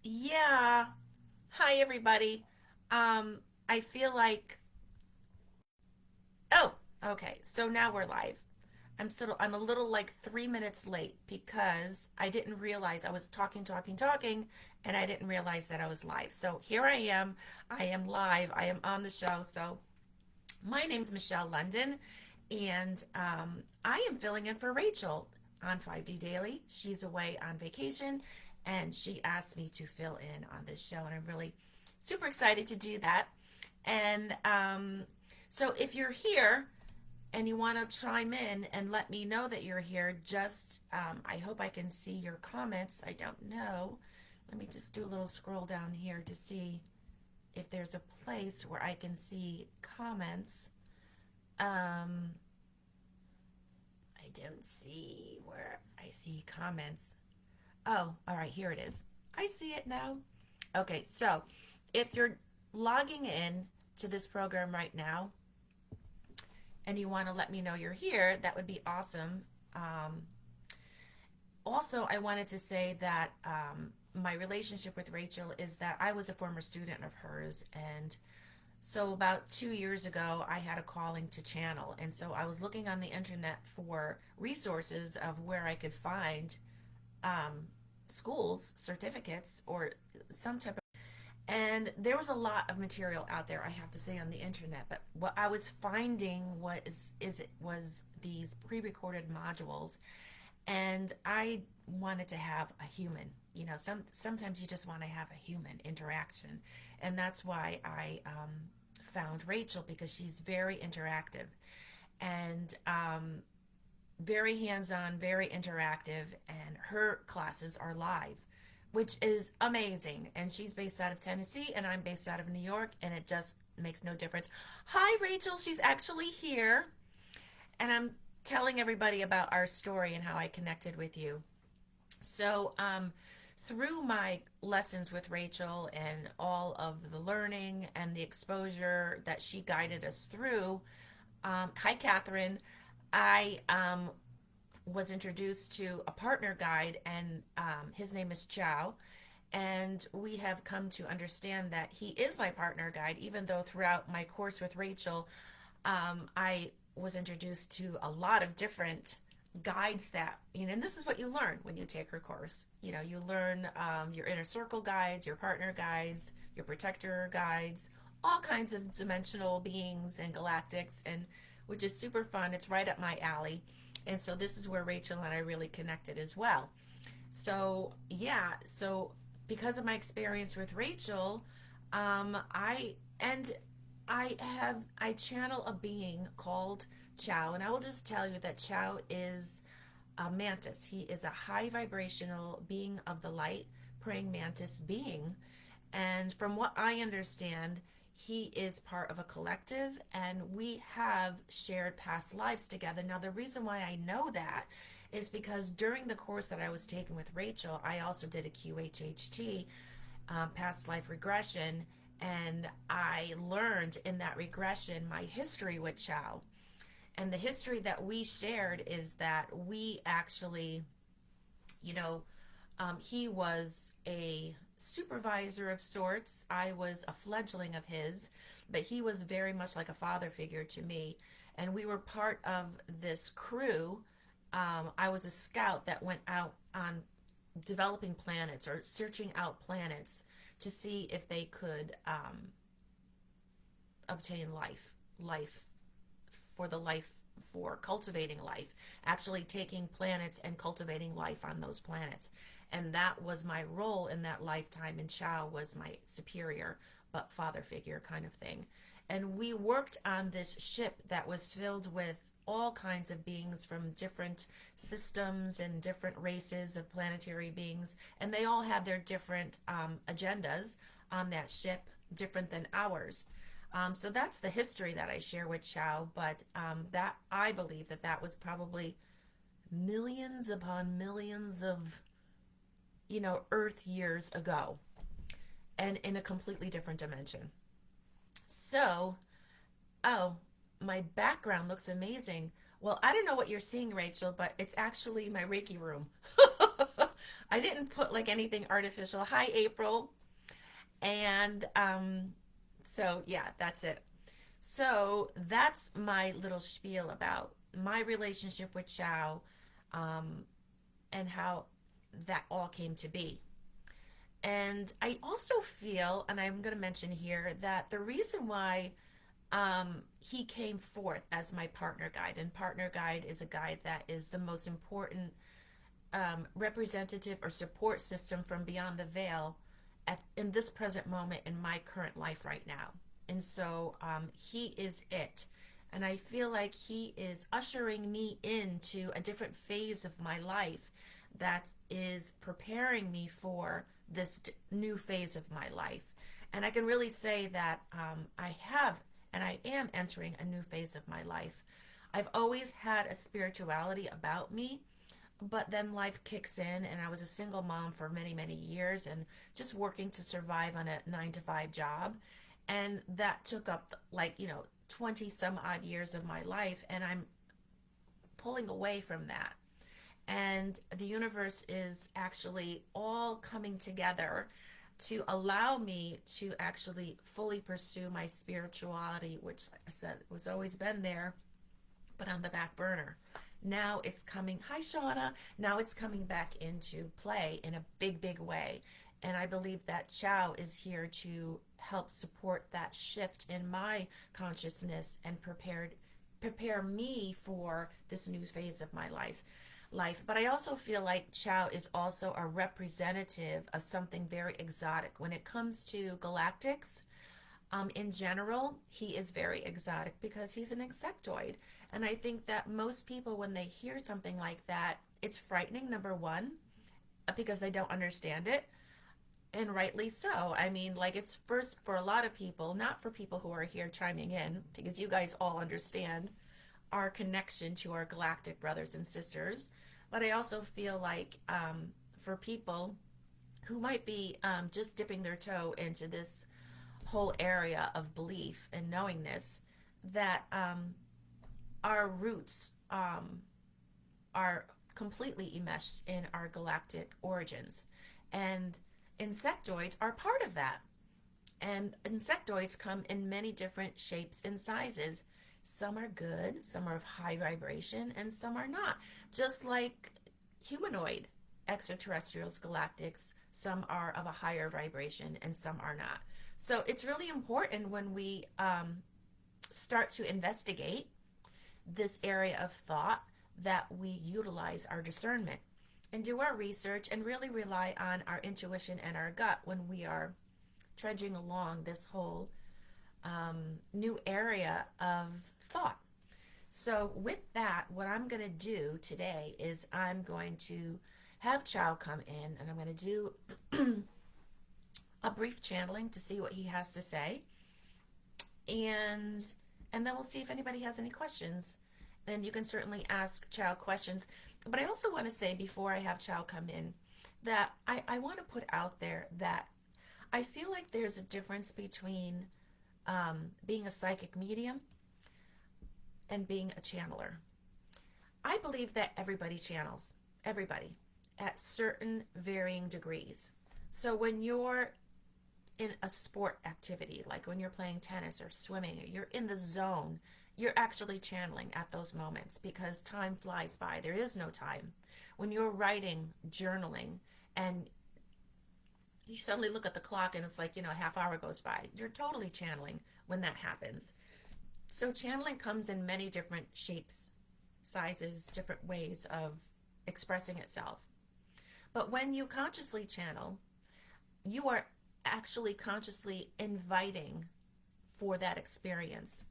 Yeah. Hi, everybody. I feel like, oh, okay. So now we're live. I'm a little like 3 minutes late because I didn't realize I was talking, and I didn't realize that I was live. So here I am. I am live. I am on the show. So my name's Michele London, and I am filling in for Rachel on 5D Daily. She's away on vacation, and she asked me to fill in on this show, and I'm really super excited to do that. And so if you're here and you want to chime in and let me know that you're here, just I hope I can see your comments. I don't know. Let me just do a little scroll down here to see if there's a place where I can see comments. Um, I don't see where I see comments. Oh, all right, here it is. I see it now. Okay, so if you're logging in to this program right now and you want to let me know you're here, that would be awesome. Um, Also, I wanted to say that my relationship with Rachel is that I was a former student of hers, and so about 2 years ago, I had a calling to channel, and so I was looking on the internet for resources of where I could find um, schools, certificates, or some type of. And there was a lot of material out there, I have to say, on the internet. But what I was finding was these pre-recorded modules, and I wanted to have a human. Sometimes you just want to have a human interaction, and that's why I found Rachel, because she's very interactive and very hands-on, very interactive, and her classes are live, which is amazing. And she's based out of Tennessee, and I'm based out of New York, and it just makes no difference. Hi, Rachel. She's actually here, and I'm telling everybody about our story and how I connected with you. So, through my lessons with Rachel and all of the learning and the exposure that she guided us through, hi, Catherine. I was introduced to a partner guide, and his name is Chow. And we have come to understand that he is my partner guide, even though throughout my course with Rachel, I was introduced to a lot of different guides that, and this is what you learn when you take her course. You learn your inner circle guides, your partner guides, your protector guides, all kinds of dimensional beings and galactics, and which is super fun. It's right up my alley. And so this is where Rachel and I really connected as well. So, yeah, so because of my experience with Rachel, I and I channel a being called Chow, and I will just tell you that Chow is a mantis. He is a high vibrational being of the light, praying mantis being. And from what I understand, he is part of a collective, and we have shared past lives together. Now, the reason why I know that is because during the course that I was taking with Rachel, I also did a QHHT, past life regression, and I learned in that regression my history with Chow. And the history that we shared is that we actually, you know, he was a supervisor of sorts. I was a fledgling of his, but he was very much like a father figure to me. And we were part of this crew. I was a scout that went out on developing planets or searching out planets to see if they could obtain life for the life for cultivating life, actually taking planets and cultivating life on those planets. And that was my role in that lifetime. And Chow was my superior, but father figure kind of thing. And we worked on this ship that was filled with all kinds of beings from different systems and different races of planetary beings. And they all had their different agendas on that ship, different than ours. So that's the history that I share with Chow, but that I believe that that was probably millions upon millions of, Earth years ago, and in a completely different dimension. So, oh, my background looks amazing. Well, I don't know what you're seeing, Rachel, but it's actually my Reiki room. I didn't put like anything artificial. Hi, April. And so yeah, that's it. So that's my little spiel about my relationship with Chow, um, and how that all came to be. And I also feel, and I'm going to mention here, that the reason why he came forth as my partner guide, and partner guide is a guide that is the most important representative or support system from beyond the veil in this present moment in my current life right now. And so he is it. And I feel like he is ushering me into a different phase of my life that is preparing me for this new phase of my life. And I can really say that I have and I am entering a new phase of my life. I've always had a spirituality about me, but then life kicks in, and I was a single mom for many, many years and just working to survive on a 9 to 5 job. And that took up, like, 20 some odd years of my life, and I'm pulling away from that. And the universe is actually all coming together to allow me to actually fully pursue my spirituality, which, like I said, was always been there, but on the back burner. Now it's coming, hi Shauna, now it's coming back into play in a big, big way. And I believe that Chow is here to help support that shift in my consciousness and prepare me for this new phase of my life. But I also feel like Chow is also a representative of something very exotic. When it comes to galactics, in general, he is very exotic because he's an insectoid. And I think that most people, when they hear something like that, it's frightening, number one, because they don't understand it. And rightly so. I mean, like, it's first for a lot of people, not for people who are here chiming in, because you guys all understand our connection to our galactic brothers and sisters. But I also feel like for people who might be just dipping their toe into this whole area of belief and knowingness, that our roots are completely enmeshed in our galactic origins. And insectoids are part of that. And insectoids come in many different shapes and sizes. Some are good, some are of high vibration, and some are not. Just like humanoid extraterrestrials, galactics, some are of a higher vibration and some are not. So it's really important when we start to investigate this area of thought that we utilize our discernment and do our research and really rely on our intuition and our gut when we are trudging along this whole new area of thought. So with that, what I'm going to do today is I'm going to have Chow come in, and I'm going to do a brief channeling to see what he has to say, and then we'll see if anybody has any questions. And you can certainly ask Chow questions. But I also want to say, before I have Chow come in, that I want to put out there that I feel like there's a difference between being a psychic medium and being a channeler. I believe that everybody channels, everybody, at certain varying degrees. So when you're in a sport activity, like when you're playing tennis or swimming, you're in the zone, you're actually channeling at those moments because time flies by. There is no time. When you're writing, journaling, and you suddenly look at the clock and it's like, a half hour goes by, you're totally channeling when that happens. So channeling comes in many different shapes, sizes, different ways of expressing itself. But when you consciously channel, you are actually consciously inviting for that experience.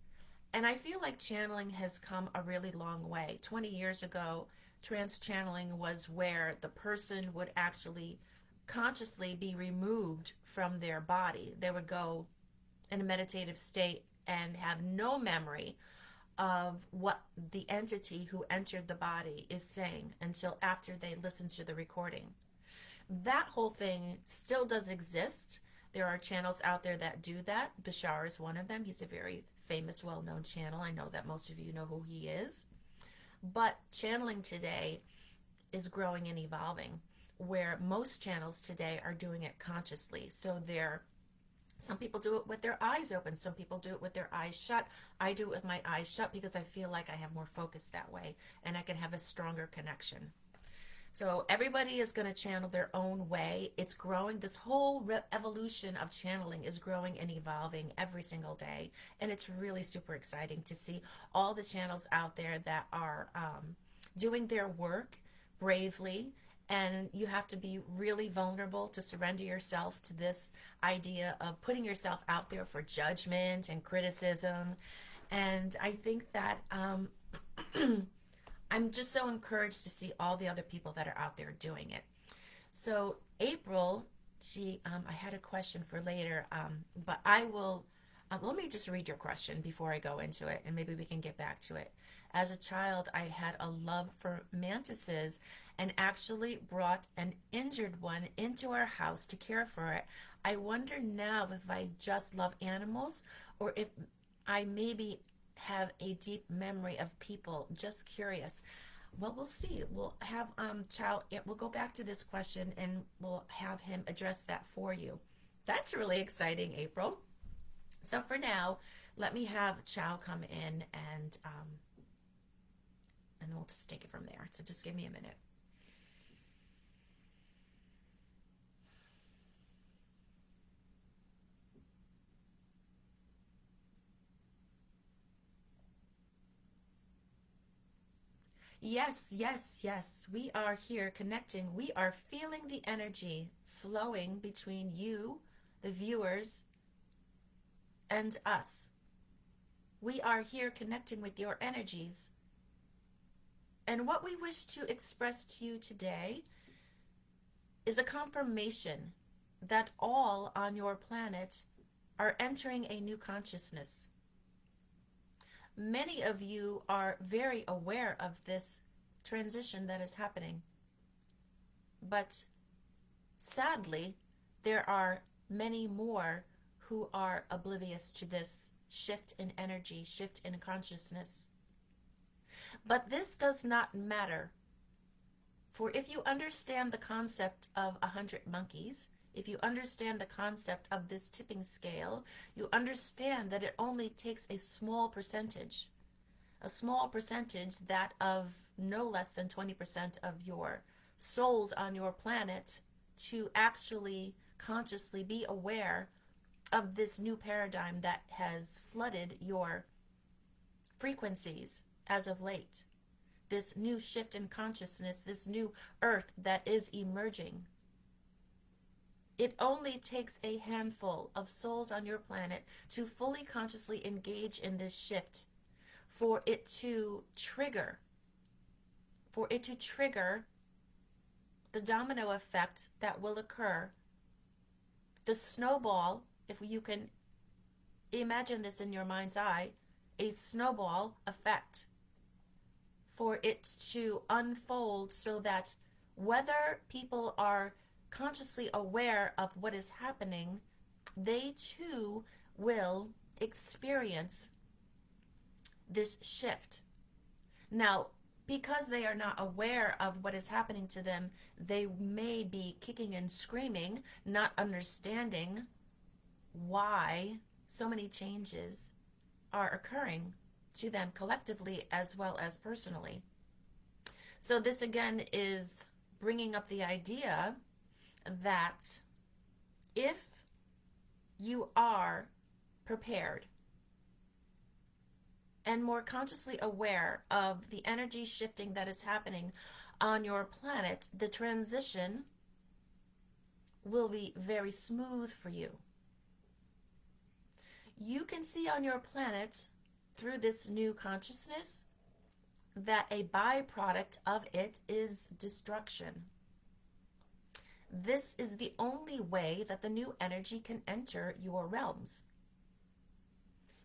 And I feel like channeling has come a really long way. 20 years ago, trance channeling was where the person would actually consciously be removed from their body. They would go in a meditative state and have no memory of what the entity who entered the body is saying until after they listen to the recording. That whole thing still does exist. There are channels out there that do that. Bashar is one of them. He's a very famous, well-known channel. I know that most of you know who he is. But channeling today is growing and evolving. where most channels today are doing it consciously. So some people do it with their eyes open, some people do it with their eyes shut. I do it with my eyes shut because I feel like I have more focus that way and I can have a stronger connection. So everybody is going to channel their own way. It's growing. This whole evolution of channeling is growing and evolving every single day. And it's really super exciting to see all the channels out there that are doing their work bravely. And you have to be really vulnerable to surrender yourself to this idea of putting yourself out there for judgment and criticism. And I think that I'm just so encouraged to see all the other people that are out there doing it. So April, I had a question for later, but I will, let me just read your question before I go into it, and maybe we can get back to it. As a child, I had a love for mantises and actually brought an injured one into our house to care for it. I wonder now if I just love animals or if I maybe have a deep memory of people. Just curious. Well, we'll see. We'll have Chow, we'll go back to this question and we'll have him address that for you. That's really exciting, April. So for now, let me have Chow come in and we'll just take it from there. So just give me a minute. Yes, yes, yes. We are here connecting. We are feeling the energy flowing between you, the viewers, and us. We are here connecting with your energies. And what we wish to express to you today is a confirmation that all on your planet are entering a new consciousness. Many of you are very aware of this transition that is happening. But sadly, there are many more who are oblivious to this shift in energy, shift in consciousness. But this does not matter. For if you understand the concept of 100 monkeys, if you understand the concept of this tipping scale, you understand that it only takes a small percentage that of no less than 20% of your souls on your planet to actually consciously be aware of this new paradigm that has flooded your frequencies as of late. This new shift in consciousness, this new earth that is emerging. It only takes a handful of souls on your planet to fully consciously engage in this shift for it to trigger the domino effect that will occur, the snowball, if you can imagine this in your mind's eye, a snowball effect, for it to unfold so that whether people are consciously aware of what is happening, they too will experience this shift. Now, because they are not aware of what is happening to them, they may be kicking and screaming, not understanding why so many changes are occurring to them collectively as well as personally. So this again is bringing up the idea that if you are prepared and more consciously aware of the energy shifting that is happening on your planet, the transition will be very smooth for you. You can see on your planet through this new consciousness that a byproduct of it is destruction. This is the only way that the new energy can enter your realms.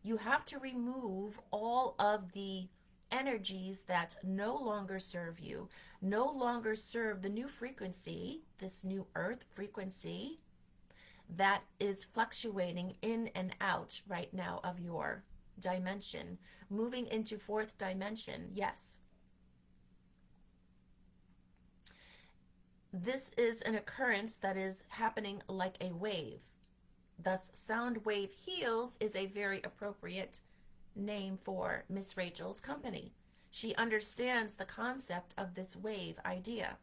You have to remove all of the energies that no longer serve you, no longer serve the new frequency, this new earth frequency that is fluctuating in and out right now of your dimension, moving into fourth dimension. Yes. This is an occurrence that is happening like a wave. Thus, sound wave heals is a very appropriate name for Miss Rachel's company. She understands the concept of this wave idea.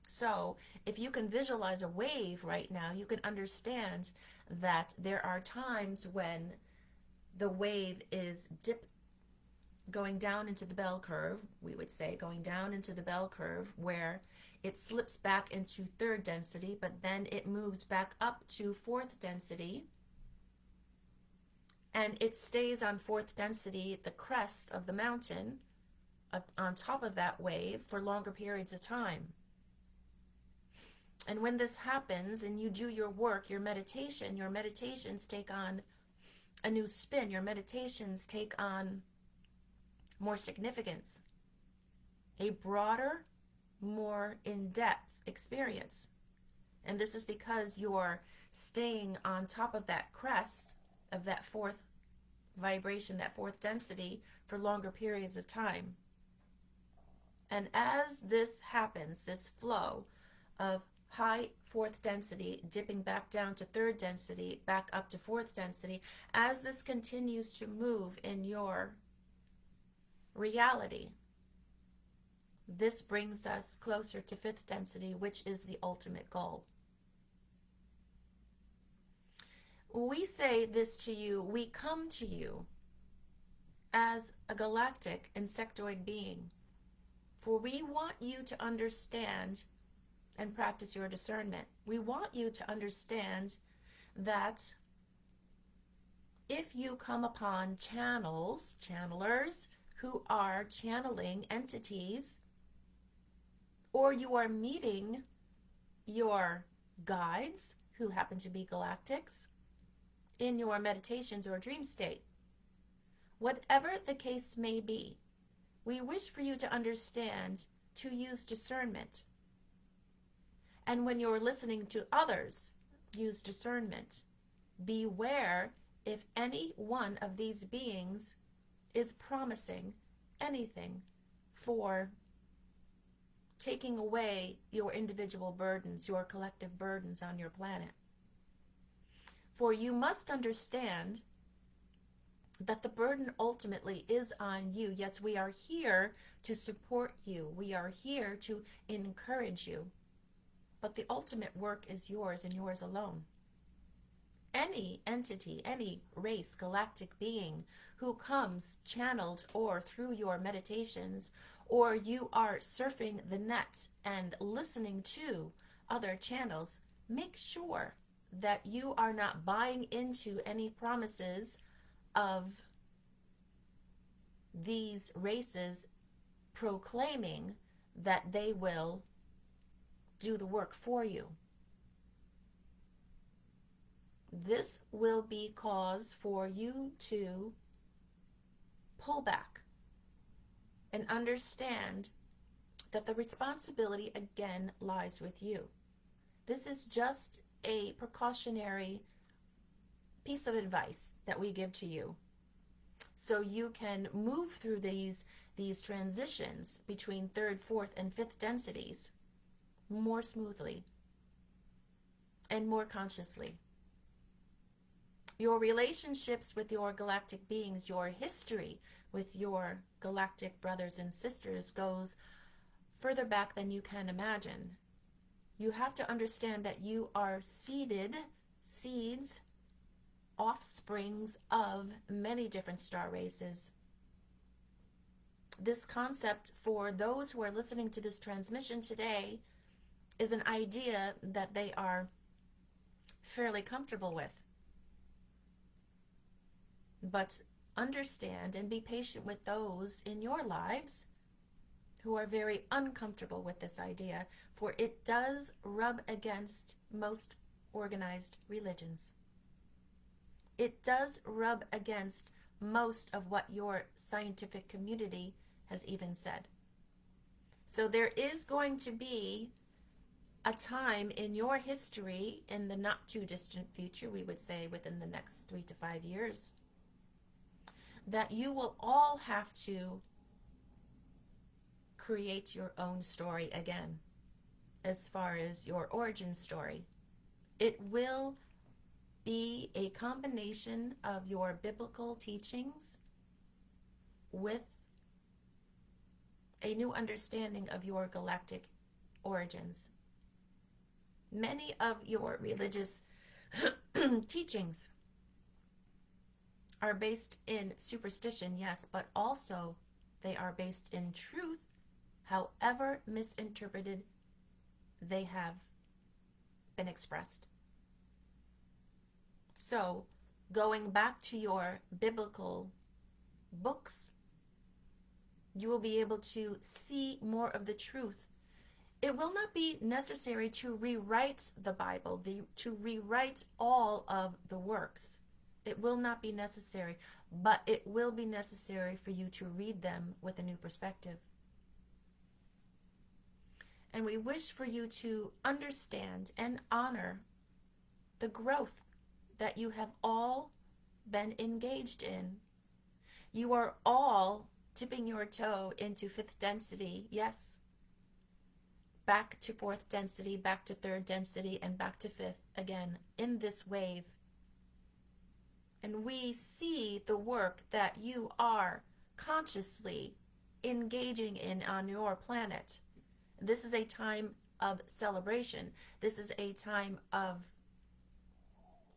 So, if you can visualize a wave right now, you can understand that there are times when the wave is going down into the bell curve, we would say, going down into the bell curve, where it slips back into third density, but then it moves back up to fourth density, and it stays on fourth density, the crest of the mountain, on top of that wave for longer periods of time. And when this happens and you do your work, your meditations take on a new spin. Your meditations take on more significance, a broader, more in-depth experience. And this is because you're staying on top of that crest of that fourth vibration, that fourth density, for longer periods of time. And as this happens, this flow of high fourth density dipping back down to third density, back up to fourth density, as this continues to move in your reality, this brings us closer to fifth density, which is the ultimate goal. We say this to you, we come to you as a galactic insectoid being, for we want you to understand and practice your discernment. We want you to understand that if you come upon channelers who are channeling entities, or you are meeting your guides who happen to be galactics in your meditations or dream state, whatever the case may be, we wish for you to understand to use discernment. And when you're listening to others, use discernment. Beware if any one of these beings is promising anything for taking away your individual burdens, your collective burdens on your planet. For you must understand that the burden ultimately is on you. Yes, we are here to support you. We are here to encourage you. But the ultimate work is yours and yours alone. Any entity, any race, galactic being who comes channeled or through your meditations, or you are surfing the net and listening to other channels, make sure that you are not buying into any promises of these races proclaiming that they will do the work for you. This will be cause for you to pull back and understand that the responsibility again lies with you. This is just a precautionary piece of advice that we give to you so you can move through these transitions between third, fourth, and fifth densities more smoothly and more consciously. Your relationships with your galactic beings, your history with your galactic brothers and sisters goes further back than you can imagine. You have to understand that you are seeds, offsprings of many different star races. This concept, for those who are listening to this transmission today, is an idea that they are fairly comfortable with. But understand and be patient with those in your lives who are very uncomfortable with this idea, for it does rub against most organized religions. It does rub against most of what your scientific community has even said. So there is going to be a time in your history, in the not too distant future, we would say within the next 3 to 5 years, that you will all have to create your own story again. as far as your origin story. It will be a combination of your biblical teachings with a new understanding of your galactic origins. Many of your religious teachings are based in superstition, yes, but also they are based in truth, however misinterpreted they have been expressed. So, going back to your biblical books, you will be able to see more of the truth. It will not be necessary to rewrite the Bible, to rewrite all of the works. It will not be necessary, but it will be necessary for you to read them with a new perspective. And we wish for you to understand and honor the growth that you have all been engaged in. You are all dipping your toe into fifth density, yes. Back to fourth density, back to third density, and back to fifth again in this wave. And we see the work that you are consciously engaging in on your planet. This is a time of celebration. This is a time of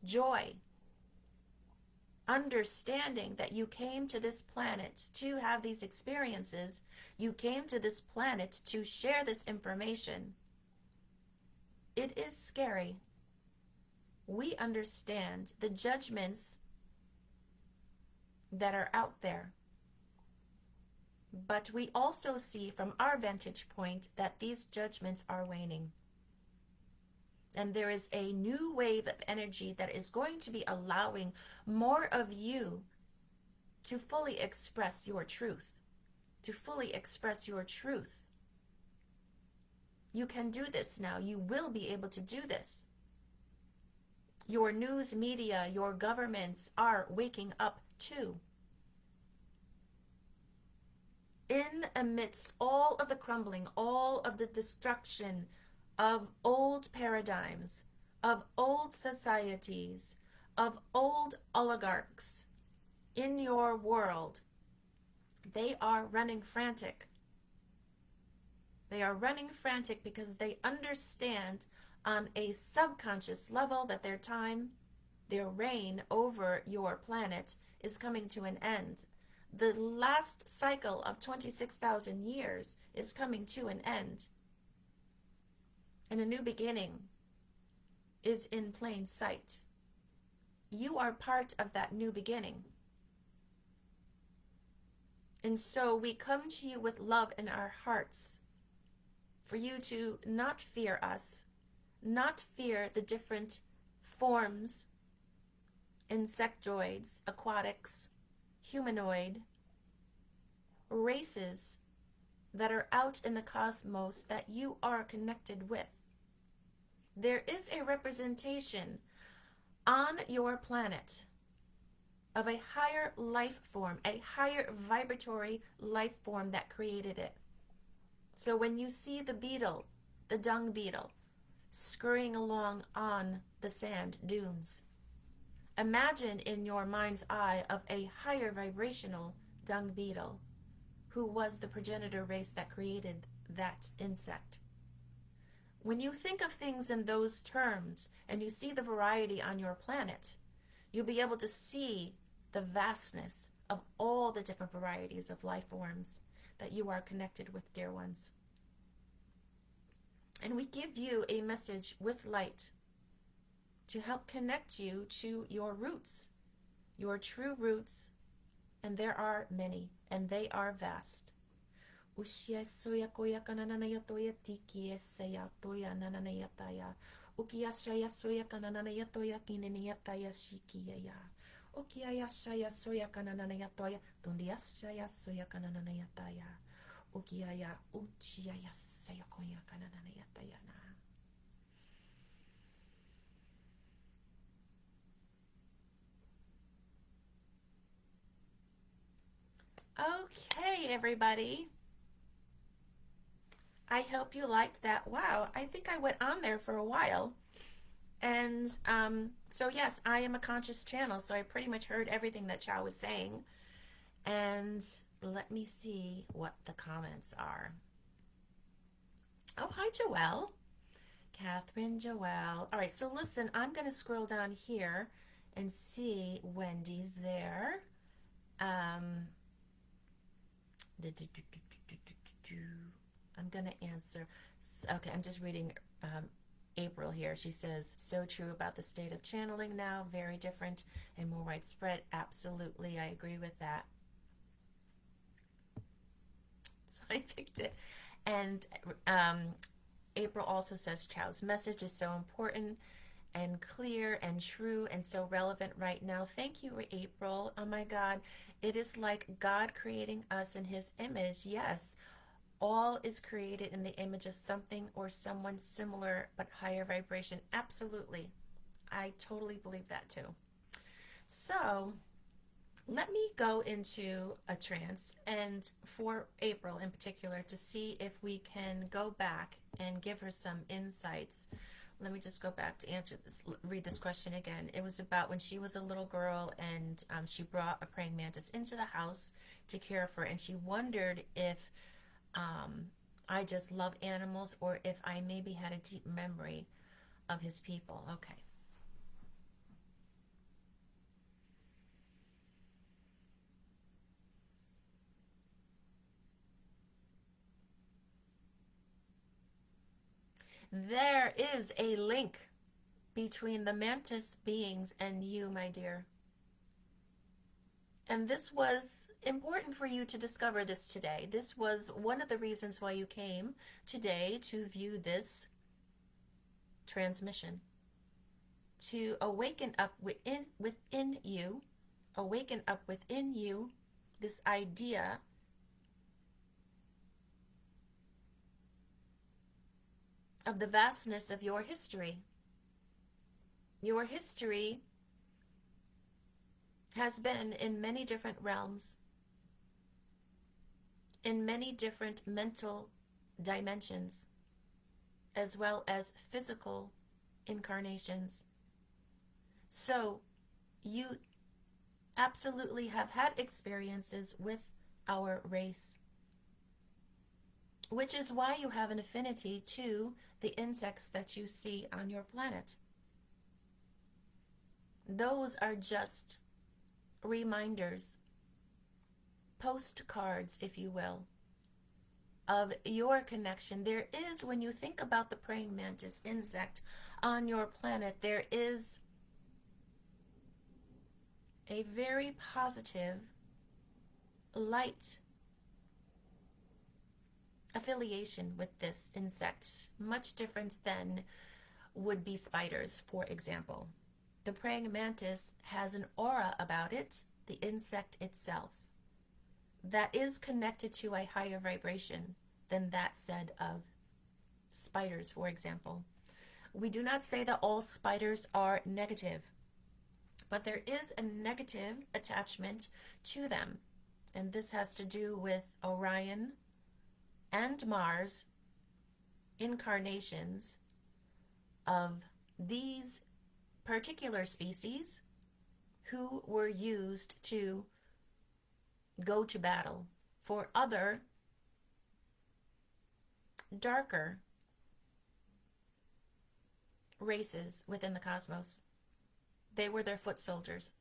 joy. Understanding that you came to this planet to have these experiences. You came to this planet to share this information. It is scary. We understand the judgments that are out there. But we also see from our vantage point that these judgments are waning. And there is a new wave of energy that is going to be allowing more of you to fully express your truth. To fully express your truth. You can do this now. You will be able to do this. Your news media, your governments are waking up too. In amidst all of the crumbling, all of the destruction of old paradigms, of old societies, of old oligarchs in your world, they are running frantic. They are running frantic because they understand on a subconscious level that their time, their reign over your planet is coming to an end. The last cycle of 26,000 years is coming to an end. And a new beginning is in plain sight. You are part of that new beginning. And so we come to you with love in our hearts for you to not fear us, not fear the different forms, insectoids, aquatics, humanoid, races that are out in the cosmos that you are connected with. There is a representation on your planet of a higher life form, a higher vibratory life form that created it. So when you see the beetle, the dung beetle, scurrying along on the sand dunes, imagine in your mind's eye of a higher vibrational dung beetle who was the progenitor race that created that insect. When you think of things in those terms and you see the variety on your planet, you'll be able to see the vastness of all the different varieties of life forms that you are connected with, dear ones. And we give you a message with light to help connect you to your roots, your true roots, and there are many, and they are vast. Ushia soya koya kananaya toya tiki esaya toya nananaya taya. Ukia shaya soya kananaya toya kinenia taya shikiya. Ukia shaya soya kananaya toya tundia shaya soya kananaya taya. Ukia ya uchia ya saya koya kananaya taya na. Okay, everybody. I hope you liked that. Wow, I think I went on there for a while. And so, yes, I am a conscious channel, so I pretty much heard everything that Chow was saying. And let me see what the comments are. Oh, hi, Joelle. Catherine, Joelle. All right, so listen, I'm going to scroll down here and see Wendy's there. Um, I'm going to answer. Okay, I'm just reading April here. She says, so true about the state of channeling now, very different and more widespread. Absolutely, I agree with that. So I picked it. And April also says, Chow's message is so important and clear and true and so relevant right now. Thank you, April. Oh my God. It is like God creating us in his image. Yes, all is created in the image of something or someone similar but higher vibration. Absolutely. I totally believe that too. So let me go into a trance, and for April in particular, to see if we can go back and give her some insights. Let me just go back to answer this, read this question again. It was about when she was a little girl, and she brought a praying mantis into the house to care for, and she wondered if I just love animals or if I maybe had a deep memory of his people. Okay. There is a link between the mantis beings and you, my dear. And this was important for you to discover this today. This was one of the reasons why you came today to view this transmission. To awaken up within you, awaken up within you this idea of the vastness of your history. Your history has been in many different realms, in many different mental dimensions, as well as physical incarnations. So you absolutely have had experiences with our race, which is why you have an affinity to the insects that you see on your planet. Those are just reminders, postcards, if you will, of your connection. There is, when you think about the praying mantis insect on your planet, there is a very positive, light affiliation with this insect, much different than would be spiders, for example. The praying mantis has an aura about it, the insect itself, that is connected to a higher vibration than that said of spiders, for example. We do not say that all spiders are negative, but there is a negative attachment to them. And this has to do with Orion and Mars incarnations of these particular species who were used to go to battle for other darker races within the cosmos. They were their foot soldiers.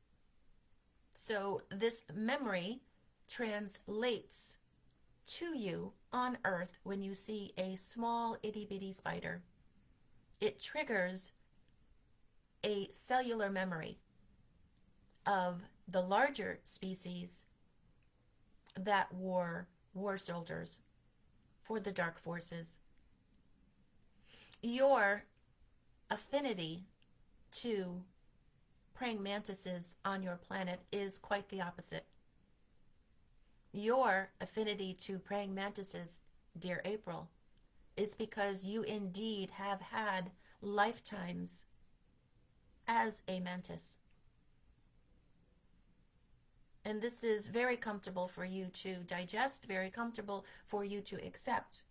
So this memory translates to you on Earth when you see a small itty-bitty spider. It triggers a cellular memory of the larger species that were war soldiers for the dark forces. Your affinity to praying mantises on your planet is quite the opposite. Your affinity to praying mantises, dear April, is because you indeed have had lifetimes as a mantis. And this is very comfortable for you to digest, very comfortable for you to accept.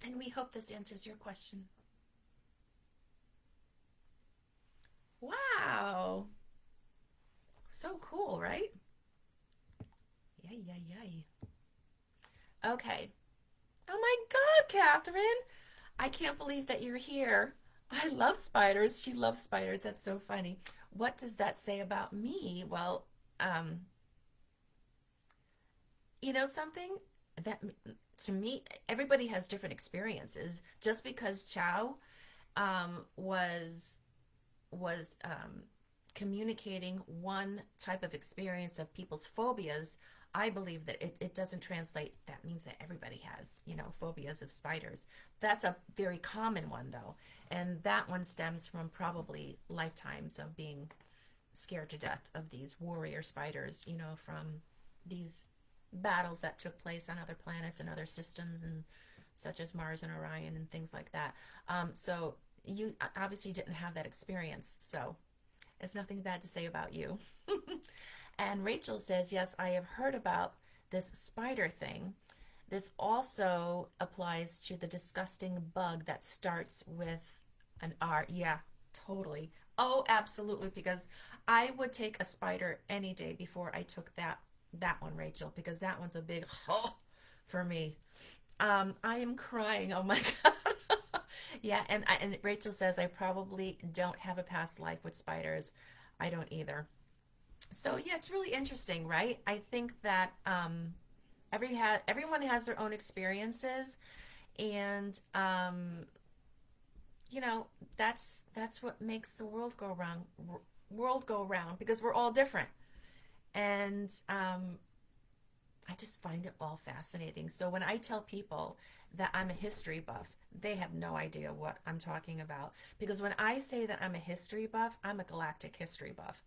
And we hope this answers your question. Wow. So cool, right? Yay, yay, yay. Okay. Oh my God, Catherine. I can't believe that you're here. I love spiders. She loves spiders. That's so funny. What does that say about me? Well, um, you know something that to me, everybody has different experiences. Just because Chow was communicating one type of experience of people's phobias, I believe that it doesn't translate. That means that everybody has, phobias of spiders. That's a very common one, though. And that one stems from probably lifetimes of being scared to death of these warrior spiders, from these battles that took place on other planets and other systems, and such as Mars and Orion and things like that. So you obviously didn't have that experience. So it's nothing bad to say about you. And Rachel says, yes, I have heard about this spider thing. This also applies to the disgusting bug that starts with an R. Yeah, totally. Oh, absolutely. Because I would take a spider any day before I took that one, Rachel, because that one's a big for me. I am crying. Oh my God. Yeah, and Rachel says I probably don't have a past life with spiders. I don't either. So yeah, it's really interesting, right? I think that everyone has their own experiences, and you know that's what makes the world go round, because we're all different, and I just find it all fascinating. So when I tell people that I'm a history buff, they have no idea what I'm talking about. Because when I say that I'm a history buff, I'm a galactic history buff.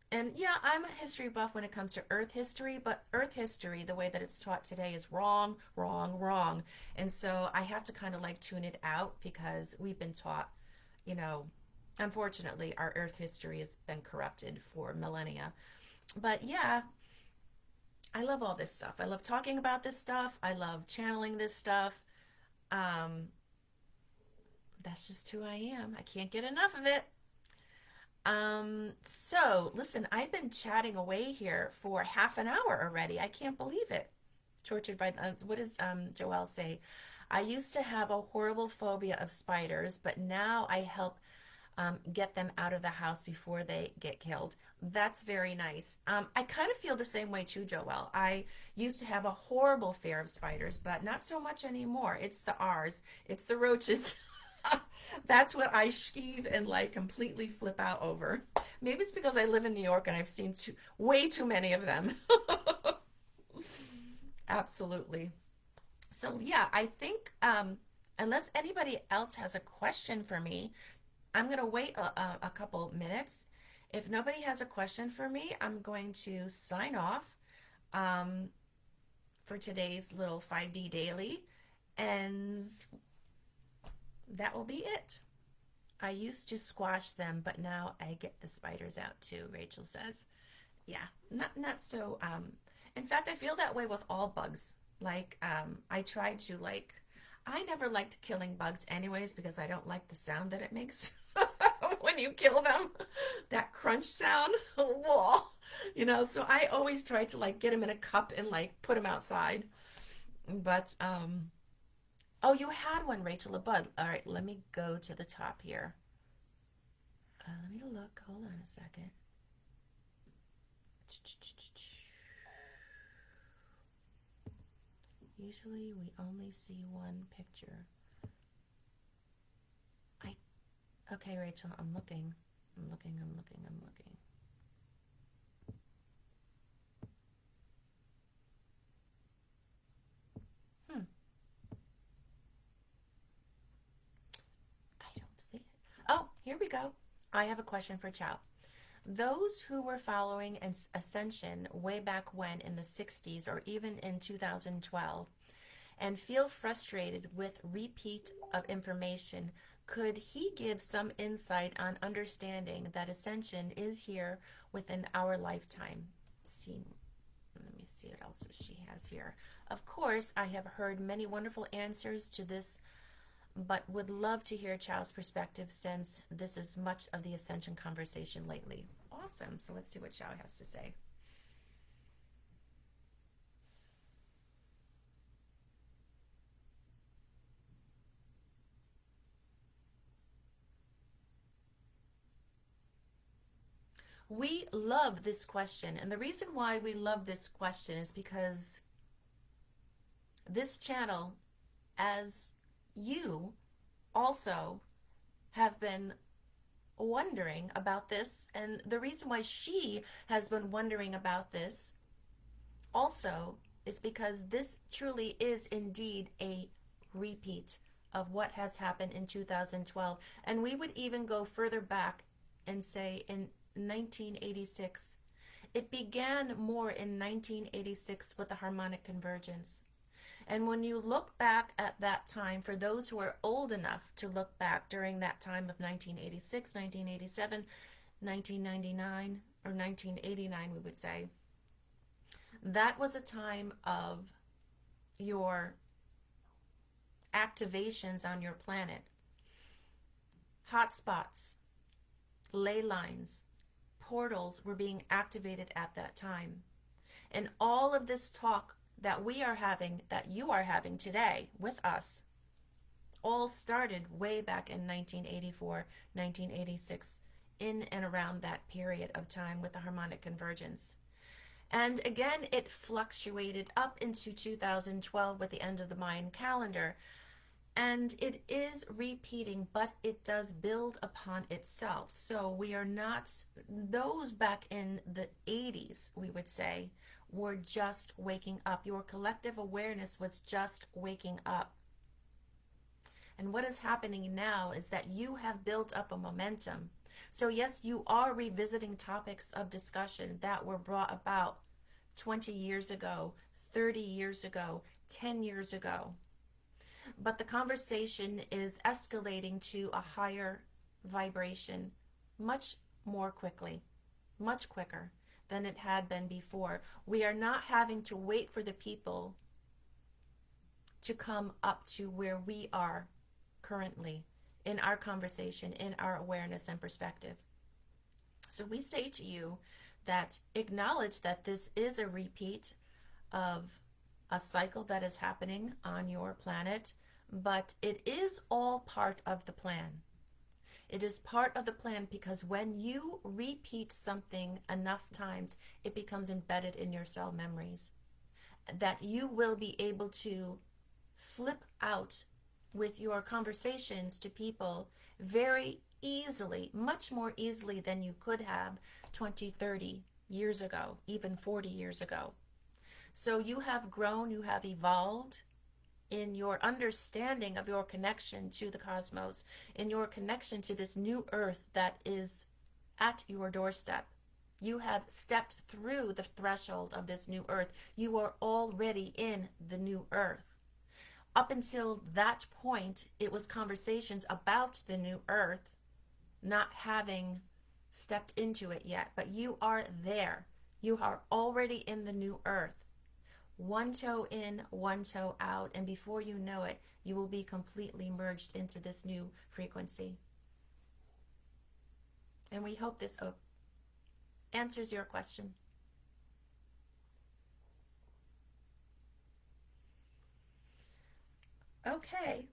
And yeah, I'm a history buff when it comes to Earth history, but Earth history, the way that it's taught today, is wrong, wrong, wrong. And so I have to kind of like tune it out, because we've been taught, you know, unfortunately, our Earth history has been corrupted for millennia. But yeah, I love all this stuff. I love talking about this stuff. I love channeling this stuff. Um, that's just who I am. I can't get enough of it. So listen, I've been chatting away here for half an hour already. I can't believe it. Tortured by what does Joelle say? I used to have a horrible phobia of spiders, but now I help get them out of the house before they get killed. That's very nice. I kind of feel the same way too, Joelle. I used to have a horrible fear of spiders, but not so much anymore. It's the R's, it's the roaches. That's what I skeeve and like completely flip out over. Maybe it's because I live in New York and I've seen way too many of them. Absolutely. So yeah, I think unless anybody else has a question for me, I'm gonna wait a couple minutes. If nobody has a question for me, I'm going to sign off um, for today's little 5D daily, and that will be it. I used to squash them, but now I get the spiders out too, Rachel says. Yeah, not so in fact, I feel that way with all bugs. Like I try to like I never liked killing bugs anyways, because I don't like the sound that it makes when you kill them. That crunch sound. So I always try to like get them in a cup and like put them outside. But oh, you had one, Rachel, a bud. All right, let me go to the top here. Let me look. Hold on a second. Usually we only see one picture. I Okay, Rachel, I'm looking. I'm looking, I'm looking, I'm looking. Hmm, I don't see it. Oh, here we go. I have a question for Chow. Those who were following an ascension way back when in the 60s or even in 2012 and feel frustrated with repeat of information, could he give some insight on understanding that ascension is here within our lifetime? See, let me see what else she has here. Of course, I have heard many wonderful answers to this, but would love to hear Chow's perspective since this is much of the ascension conversation lately. Awesome. So let's see what Chow has to say. We love this question, and the reason why we love this question is because this channel, as you also have been wondering about this, and the reason why she has been wondering about this also is because this truly is indeed a repeat of what has happened in 2012. And we would even go further back and say in 1986. It began more in 1986 with the harmonic convergence. And when you look back at that time, for those who are old enough to look back during that time of 1986, 1987, 1999, or 1989, we would say, that was a time of your activations on your planet. Hotspots, ley lines, portals were being activated at that time. And all of this talk that we are having, that you are having today with us, all started way back in 1984, 1986, in and around that period of time with the harmonic convergence. And again, it fluctuated up into 2012 with the end of the Mayan calendar. And it is repeating, but it does build upon itself. So we are not, those back in the 80s, we would say, were just waking up. Your collective awareness was just waking up. And what is happening now is that you have built up a momentum. So yes, you are revisiting topics of discussion that were brought about 20 years ago, 30 years ago, 10 years ago. But the conversation is escalating to a higher vibration much more quickly, much quicker than it had been before. We are not having to wait for the people to come up to where we are currently in our conversation, in our awareness and perspective. So we say to you that acknowledge that this is a repeat of a cycle that is happening on your planet, but it is all part of the plan. It is part of the plan because when you repeat something enough times, it becomes embedded in your cell memories. That you will be able to flip out with your conversations to people very easily, much more easily than you could have 20, 30 years ago, even 40 years ago. So you have grown, you have evolved in your understanding of your connection to the cosmos, in your connection to this new earth that is at your doorstep. You have stepped through the threshold of this new earth. You are already in the new earth. Up until that point, it was conversations about the new earth, not having stepped into it yet, but you are there. You are already in the new earth. One toe in, one toe out, and before you know it, you will be completely merged into this new frequency. And we hope this answers your question. Okay.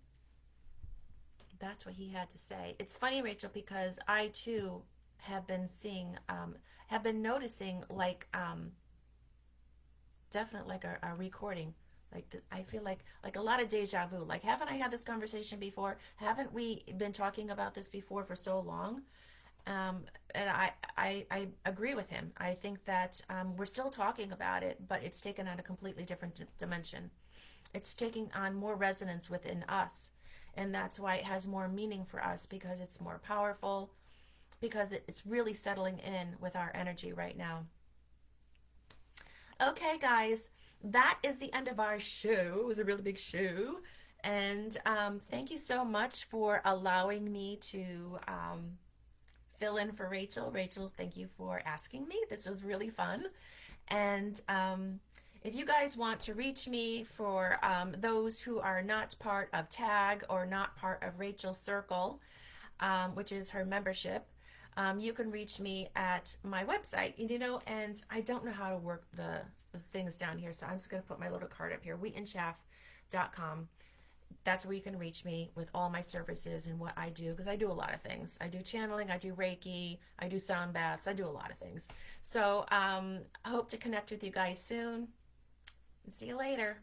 That's what he had to say. It's funny, Rachel, because I too have been seeing, have been noticing definite like a recording. I feel like a lot of deja vu. Like, haven't I had this conversation before? Haven't we been talking about this before for so long? And I agree with him. I think that we're still talking about it, but it's taken on a completely different dimension. It's taking on more resonance within us. And that's why it has more meaning for us, because it's more powerful, because it's really settling in with our energy right now. Okay, guys, that is the end of our show. It was a really big show. And thank you so much for allowing me to fill in for Rachel. Rachel, thank you for asking me. This was really fun. And If you guys want to reach me, for those who are not part of TAG or not part of Rachel's Circle, which is her membership, you can reach me at my website, and I don't know how to work the things down here, so I'm just going to put my little card up here, wheatonchaff.com. That's where you can reach me with all my services and what I do, because I do a lot of things. I do channeling, I do Reiki, I do sound baths, I do a lot of things. So I hope to connect with you guys soon, and see you later.